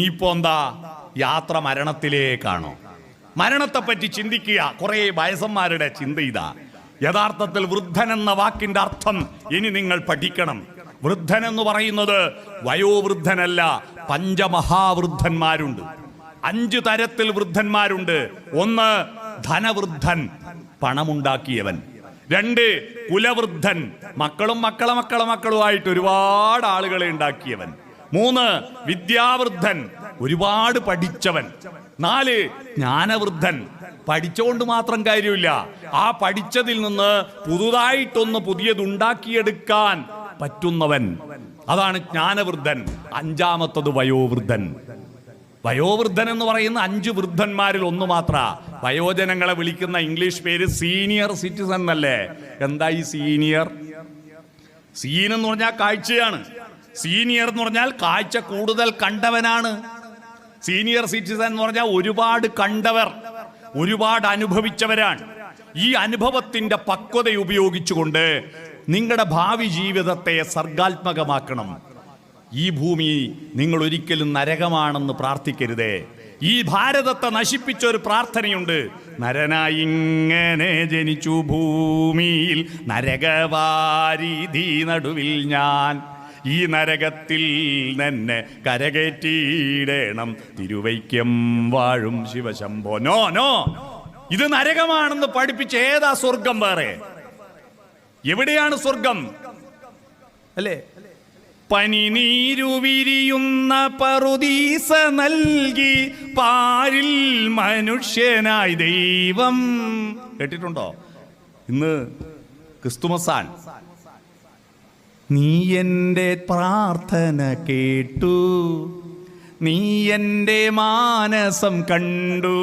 ഇപ്പോ എന്താ യാത്ര മരണത്തിലേക്കാണോ? മരണത്തെപ്പറ്റി ചിന്തിക്കുക. കുറെ വയസ്സന്മാരുടെ ചിന്ത ഇതാ. യഥാർത്ഥത്തിൽ വൃദ്ധൻ എന്ന വാക്കിന്റെ അർത്ഥം ഇനി നിങ്ങൾ പഠിക്കണം. വൃദ്ധൻ എന്ന് പറയുന്നത് വയോവൃദ്ധനല്ല, പഞ്ചമഹാവൃദ്ധന്മാരുണ്ട്. 5 തരത്തിൽ വൃദ്ധന്മാരുണ്ട്. 1 ധനവൃദ്ധൻ, പണമുണ്ടാക്കിയവൻ. 2 കുലവൃദ്ധൻ, മക്കളും മക്കളുമായിട്ട് ഒരുപാട് ആളുകളെ ഉണ്ടാക്കിയവൻ. 3 വിദ്യാവൃദ്ധൻ, ഒരുപാട് പഠിച്ചവൻ. 4 ജ്ഞാനവൃദ്ധൻ, പഠിച്ചുകൊണ്ട് മാത്രം കാര്യമില്ല, ആ പഠിച്ചതിൽ നിന്ന് പുതിയതുണ്ടാക്കിയെടുക്കാൻ പറ്റുന്നവൻ, അതാണ് ജ്ഞാനവൃദ്ധൻ. 5ാമത്തത് വയോവൃദ്ധൻ. വയോവൃദ്ധൻ എന്ന് പറയുന്ന 5 വൃദ്ധന്മാരിൽ 1 മാത്ര. വയോജനങ്ങളെ വിളിക്കുന്ന ഇംഗ്ലീഷ് പേര് സീനിയർ സിറ്റിസൺ എന്നല്ലേ? എന്താ ഈ സീനിയർ? സീൻ എന്ന് പറഞ്ഞാൽ കാഴ്ചയാണ്. സീനിയർ എന്ന് പറഞ്ഞാൽ കാഴ്ച കൂടുതൽ കണ്ടവനാണ്. സീനിയർ സിറ്റിസൺ എന്ന് പറഞ്ഞാൽ ഒരുപാട് കണ്ടവർ, ഒരുപാട് അനുഭവിച്ചവരാണ്. ഈ അനുഭവത്തിന്റെ പക്വത ഉപയോഗിച്ചുകൊണ്ട് നിങ്ങളുടെ ഭാവി ജീവിതത്തെ സർഗാത്മകമാക്കണം. ഈ ഭൂമി നിങ്ങൾ ഒരിക്കലും നരകമാണെന്ന് പ്രാർത്ഥിക്കരുതേ. ഈ ഭാരതത്തെ നശിപ്പിച്ച ഒരു പ്രാർത്ഥനയുണ്ട്. നരനായി ഇങ്ങനെ ജനിച്ചു ഭൂമിയിൽ, നരകവാരിധി നടുവിൽ ഞാൻ, ഈ നരകത്തിൽ തന്നെ കരകയറ്റിയിടണം, തിരുവൈക്കം വാഴും ശിവശംഭോ. നോ നോ, ഇത് നരകമാണെന്ന് പഠിപ്പിച്ച ഏതാ സ്വർഗം? വേറെ എവിടെയാണ് സ്വർഗം? അല്ലേ? പനിനീരു വിരിയുന്ന പറുദീസ നൽകി പാരിൽ മനുഷ്യനായി ദൈവം. കേട്ടിട്ടുണ്ടോ? ഇന്ന് ക്രിസ്തുമസാൻ. നീ എൻ്റെ പ്രാർത്ഥന കേട്ടു, നീ എൻ്റെ മാനസം കണ്ടു,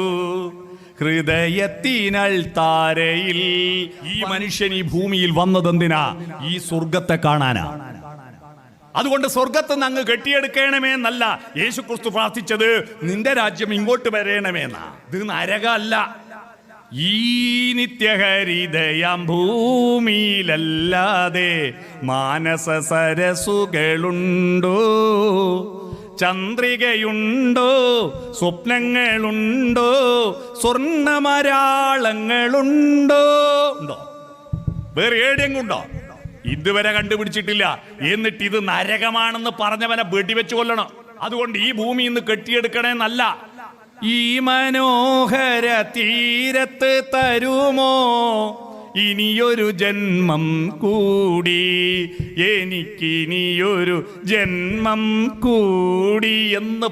ഹൃദയത്തിനൽ താരയിൽ. ഈ മനുഷ്യൻ ഈ ഭൂമിയിൽ വന്നതെന്തിനാ? ഈ സ്വർഗത്തെ കാണാനാ. അതുകൊണ്ട് സ്വർഗത്ത് നിന്ന് അങ്ങ് കെട്ടിയെടുക്കണമേ എന്നല്ല യേശു ക്രിസ്തു പ്രാർത്ഥിച്ചത്, നിന്റെ രാജ്യം ഇങ്ങോട്ട് വരേണമേന്നാ. ഇത് നരകമല്ല. ഈ നിത്യഹരിതയാം ഭൂമിയിലല്ലാതെ മാനസ സരസുകളുണ്ടോ? ചന്ദ്രികയുണ്ടോ? സ്വപ്നങ്ങളുണ്ടോ? സ്വർണ്ണമരാളങ്ങളുണ്ടോ? ഉണ്ടോ? വേറെ ഏടെങ്കുണ്ടോ? ഇതുവരെ കണ്ടുപിടിച്ചിട്ടില്ല. എന്നിട്ട് ഇത് നരകമാണെന്ന് പറഞ്ഞവനെ വെടിവെച്ച് കൊല്ലണം. അതുകൊണ്ട് ഈ ഭൂമി ഇന്ന് കെട്ടിയെടുക്കണേന്നല്ല. ഈ മനോഹര തീരത്ത് തരുമോ ഇനിയൊരു ജന്മം കൂടി, എനിക്കിനിയൊരു ജന്മം കൂടി എന്ന്